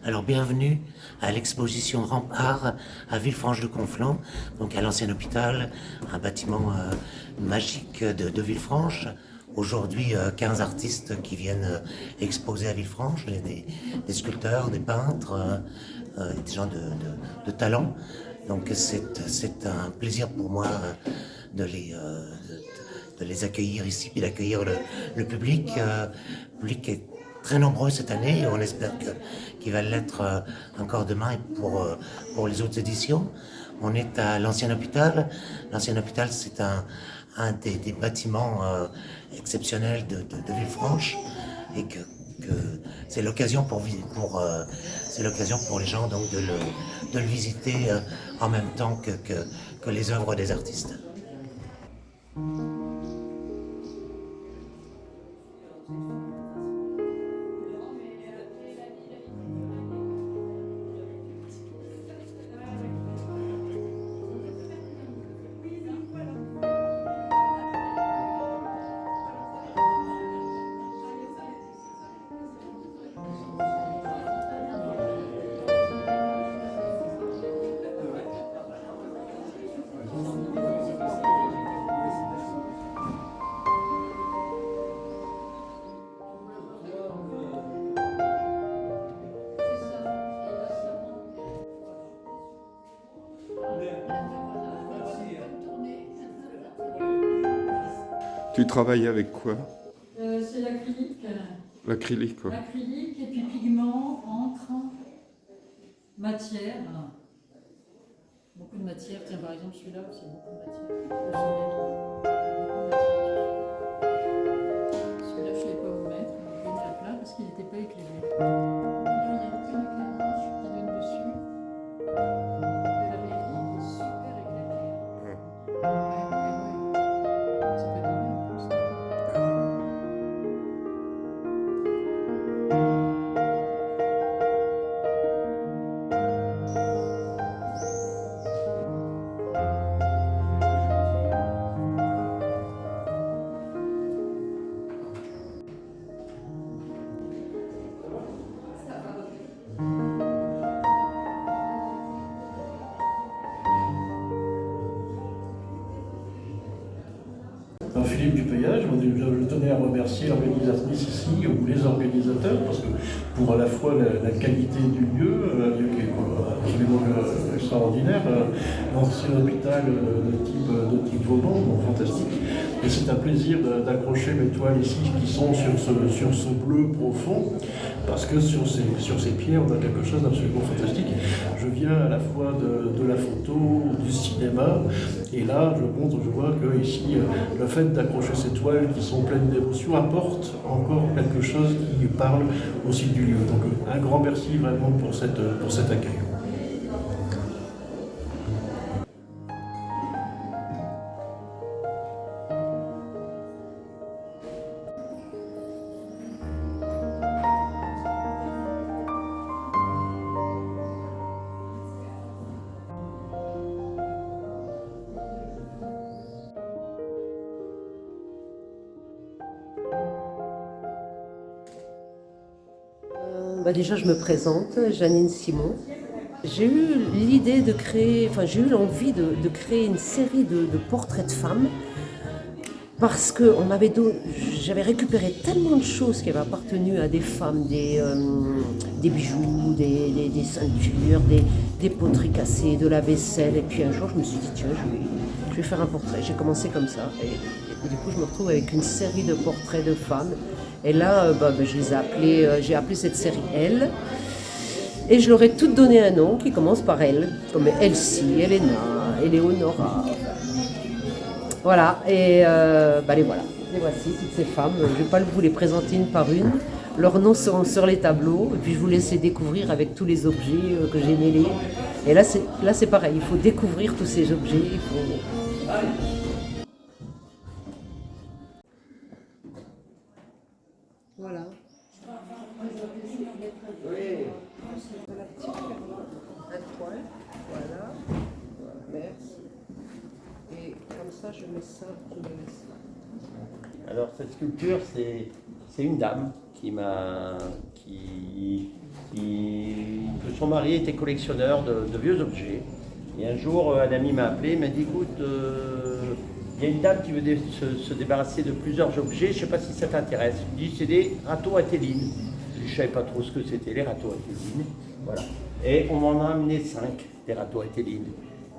Alors bienvenue à l'exposition Rempart à Villefranche-de-Conflans, donc à l'ancien hôpital, un bâtiment magique de Villefranche. Aujourd'hui, 15 artistes qui viennent exposer à Villefranche, des sculpteurs, des peintres, des gens de talent. Donc c'est un plaisir pour moi de les accueillir ici, puis d'accueillir le public. Le public est très nombreux cette année et on espère qu'il va l'être encore demain et pour les autres éditions. On est à l'ancien hôpital. L'ancien hôpital, c'est un des bâtiments exceptionnels de Villefranche et que c'est l'occasion c'est l'occasion pour les gens donc de le visiter en même temps que les œuvres des artistes. Tu travailles avec quoi? C'est l'acrylique. L'acrylique, quoi. L'acrylique et puis pigment, encre, matière. Beaucoup de matière. Tiens, par exemple, celui-là, c'est beaucoup de matière. Celui-là, je ne savais pas où mettre. Je l'ai mis à plat parce qu'il n'était pas éclairé. Là, il y a aucun éclairage qui donne dessus. Et la mairie est super éclairée. Ouais. Ça peut donner un peu ça. Philippe Dupéillage, je tenais à remercier l'organisatrice ici, ou les organisateurs, parce que pour à la fois la qualité du lieu, un lieu qui est absolument extraordinaire, l'ancien hôpital de type Vauban, donc fantastique. Et c'est un plaisir d'accrocher mes toiles ici qui sont sur ce bleu profond, parce que sur ces pierres, on a quelque chose d'absolument fantastique. Je viens à la fois de la photo, du cinéma, et là, je vois que ici, le fait d'accrocher ces toiles qui sont pleines d'émotions apporte encore quelque chose qui parle aussi du lieu. Donc un grand merci vraiment pour cet accueil. Déjà, je me présente, Janine Simon. J'ai eu l'idée de créer, j'ai eu l'envie de créer une série de portraits de femmes parce que j'avais récupéré tellement de choses qui avaient appartenu à des femmes, des bijoux, des ceintures, des poteries cassées, de la vaisselle. Et puis un jour, je me suis dit, tiens, je vais faire un portrait. J'ai commencé comme ça. Et du coup, je me retrouve avec une série de portraits de femmes. Et là, je les ai appelés, j'ai appelé cette série Elle. Et je leur ai toutes donné un nom qui commence par Elle, comme Elsie, Elena, Eleonora. Voilà, et les voilà. Et voici toutes ces femmes. Je ne vais pas vous les présenter une par une. Leurs noms sont sur les tableaux. Et puis je vous laisse les découvrir avec tous les objets que j'ai mêlés. Et là, c'est pareil. Il faut découvrir tous ces objets. Voilà. Oui. Un poil, voilà. Merci. Et comme ça, je mets ça. Alors cette sculpture, c'est une dame qui son mari était collectionneur de vieux objets. Et un jour, un ami m'a appelé, il m'a dit, écoute, il y a une dame qui veut se débarrasser de plusieurs objets, je ne sais pas si ça t'intéresse. Il me dit, c'est des râteaux à téline. Je ne savais pas trop ce que c'était, les râteaux à téline. Voilà. Et on m'en a amené 5, des râteaux à téline.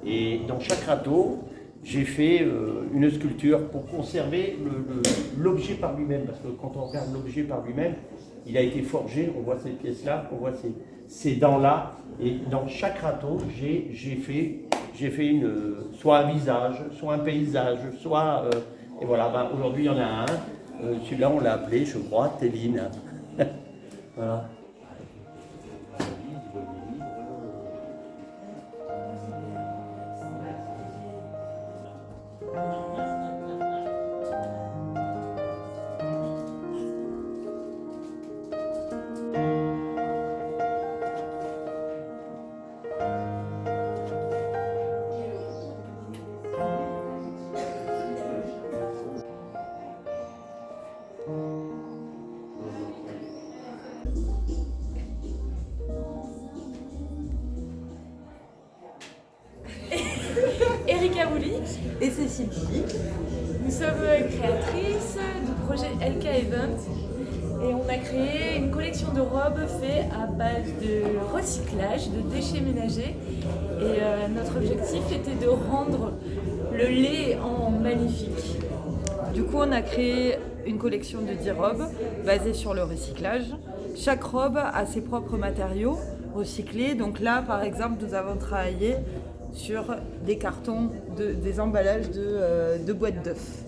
Et dans chaque râteau, j'ai fait une sculpture pour conserver l'objet par lui-même. Parce que quand on regarde l'objet par lui-même, il a été forgé, on voit cette pièce-là, on voit ces dents-là. Et dans chaque râteau, j'ai fait soit un visage, soit un paysage, soit... et voilà, ben, aujourd'hui il y en a un. Celui-là, on l'a appelé, je crois, Téline. Voilà. Erika Bouli et Cécile Bouli. Nous sommes créatrices du projet LK Event et on a créé une collection de robes faite à base de recyclage, de déchets ménagers. Et notre objectif était de rendre le lait en magnifique. Du coup, on a créé une collection de 10 robes basée sur le recyclage. Chaque robe a ses propres matériaux recyclés. Donc là, par exemple, nous avons travaillé sur des cartons, des emballages de boîtes d'œufs.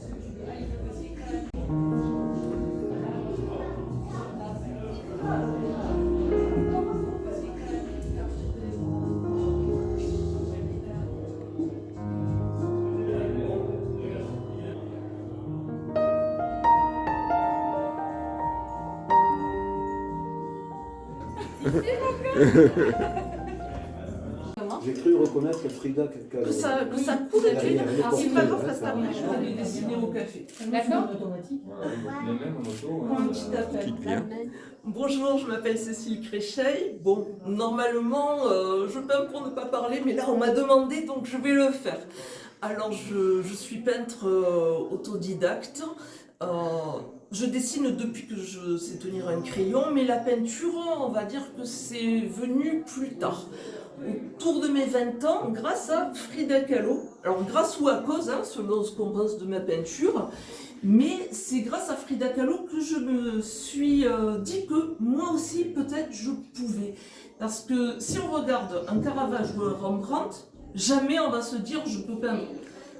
J'ai cru reconnaître Frida Kahlo. Que ça pourrait être. C'est pas grave, ça termine. Je vais les dessiner au café. D'accord. Un petit appel. Bonjour, je m'appelle Cécile Crécheil. Bon, normalement, je peins pour ne pas parler, mais là, on m'a demandé, donc je vais le faire. Alors, je suis peintre autodidacte. Je dessine depuis que je sais tenir un crayon, mais la peinture, on va dire que c'est venu plus tard. Autour de mes 20 ans, grâce à Frida Kahlo. Alors, grâce ou à cause, selon ce qu'on pense de ma peinture, mais c'est grâce à Frida Kahlo que je me suis dit que moi aussi, peut-être, je pouvais. Parce que si on regarde un Caravage ou un Rembrandt, jamais on va se dire je peux peindre.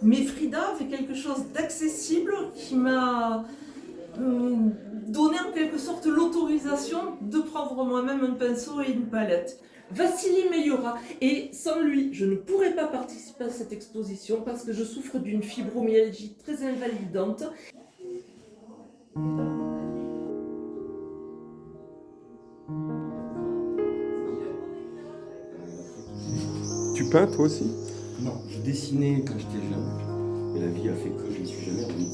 Mais Frida fait quelque chose d'accessible qui m'a donné en quelque sorte l'autorisation de prendre moi-même un pinceau et une palette. Vassili Meyora, et sans lui, je ne pourrais pas participer à cette exposition parce que je souffre d'une fibromyalgie très invalidante. Tu peins toi aussi? Non, je dessinais quand j'étais jeune. Et la vie a fait que je ne suis jamais remis.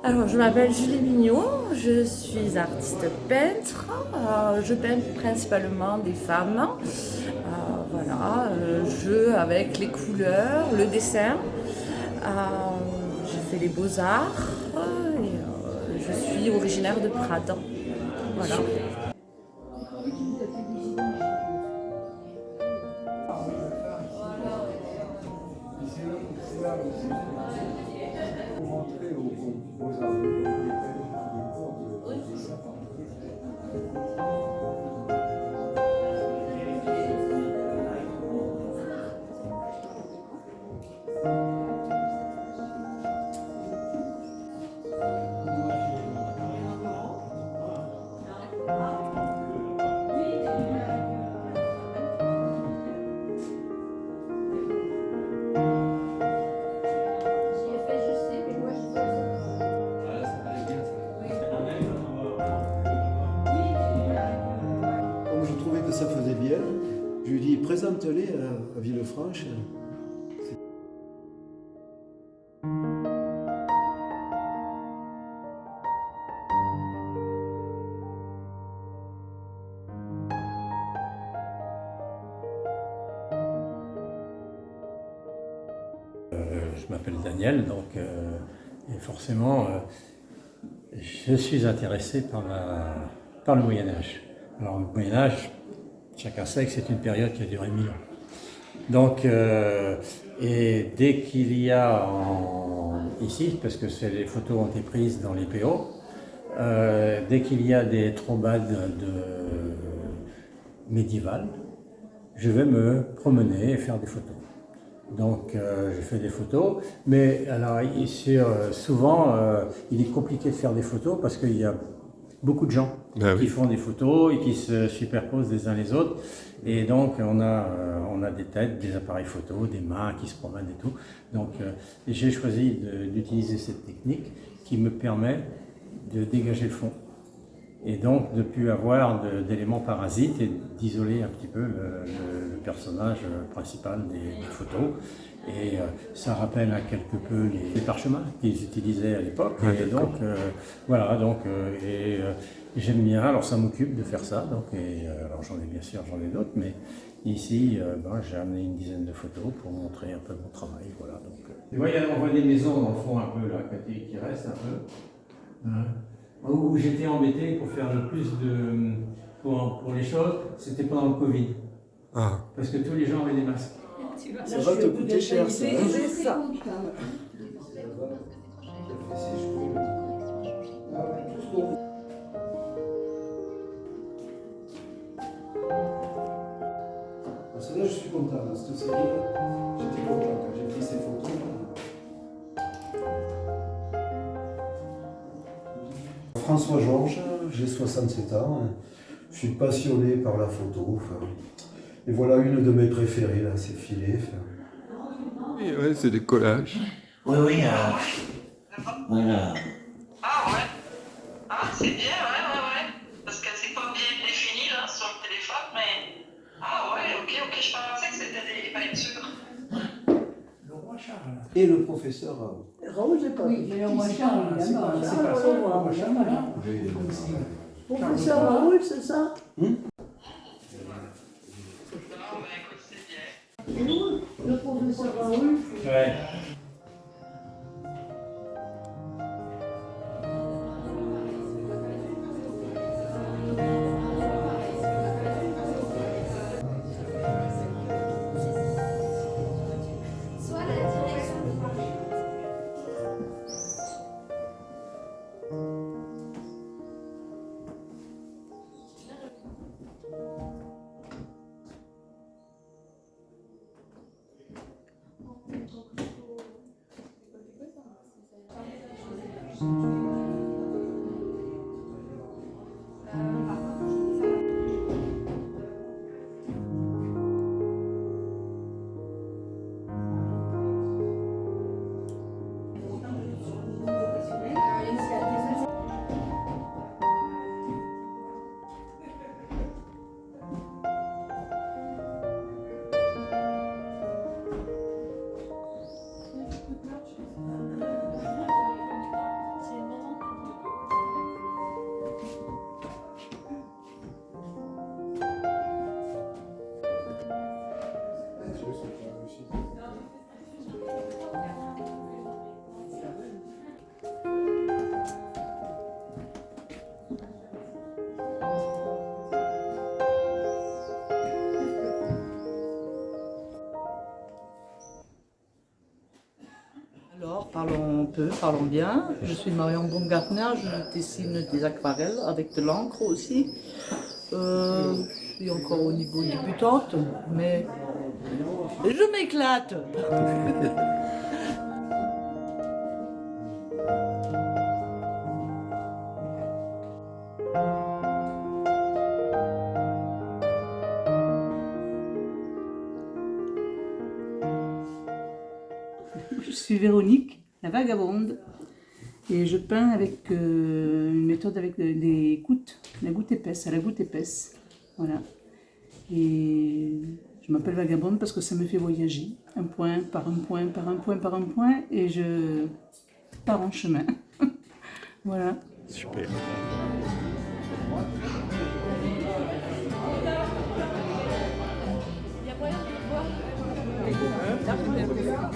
Alors, je m'appelle Julie Mignot, je suis artiste peintre. Je peins principalement des femmes. Voilà, je avec les couleurs, le dessin. J'ai fait les beaux-arts et je suis originaire de Prades. Voilà. ça faisait bien. Je lui ai dit, présente-les à Villefranche. Je m'appelle Daniel, donc et forcément je suis intéressé par le Moyen-Âge. Alors le Moyen-Âge, chacun sait que c'est une période qui a duré 1000 ans. Donc, et dès qu'il y a ici, parce que les photos ont été prises dans les PO, dès qu'il y a des trombades médiévales, je vais me promener et faire des photos. Donc je fais des photos, mais alors souvent il est compliqué de faire des photos parce qu'il y a beaucoup de gens qui font des photos et qui se superposent les uns les autres. Et donc on a des têtes, des appareils photo, des mains qui se promènent et tout. Donc j'ai choisi d'utiliser cette technique qui me permet de dégager le fond. Et donc de ne plus avoir d'éléments parasites et d'isoler un petit peu le personnage principal des photos. Et ça rappelle quelque peu les parchemins qu'ils utilisaient à l'époque. Et donc voilà, donc j'aime bien, alors ça m'occupe de faire ça. Donc, alors j'en ai d'autres, mais ici j'ai amené une dizaine de photos pour montrer un peu mon travail. Voilà, donc, tu vois, on voit des maisons dans le fond un peu là, qui restent un peu. Où j'étais embêté pour faire le plus pour les choses, c'était pendant le Covid. Parce que tous les gens avaient des masques. Ça va te coûter cher, ça. C'est ça. Celle-là, je suis content. Cette série-là, j'étais content quand j'ai pris ces photos. François Georges, j'ai 67 ans. Je suis passionné par la photo. Et voilà une de mes préférées, là, c'est Filet. Oui, ouais, c'est des collages. Oui, voilà. Ah ouais. Ah, c'est bien, ouais. Parce que c'est pas bien défini là, sur le téléphone, mais... Ah ouais, ok, je pensais que c'était des peintures. Le roi Charles. Et le professeur Raoult. Raoult, j'ai pas vu. Mais le roi Charles, il est mort. C'est pas ça, le roi Charles. Professeur Raoult, c'est ça? Le professeur Raoult. Ouais. Alors, parlons bien. Je suis Marion Baumgartner, je dessine des aquarelles avec de l'encre aussi. Je suis encore au niveau débutante, mais je m'éclate. Je suis Véronique, la vagabonde, et je peins avec une méthode avec des gouttes, la goutte épaisse, à la goutte épaisse. Voilà. Et je m'appelle vagabonde parce que ça me fait voyager, un point par un point, par un point, par un point, et je pars en chemin. Voilà. Super. Il y a moyen de voir.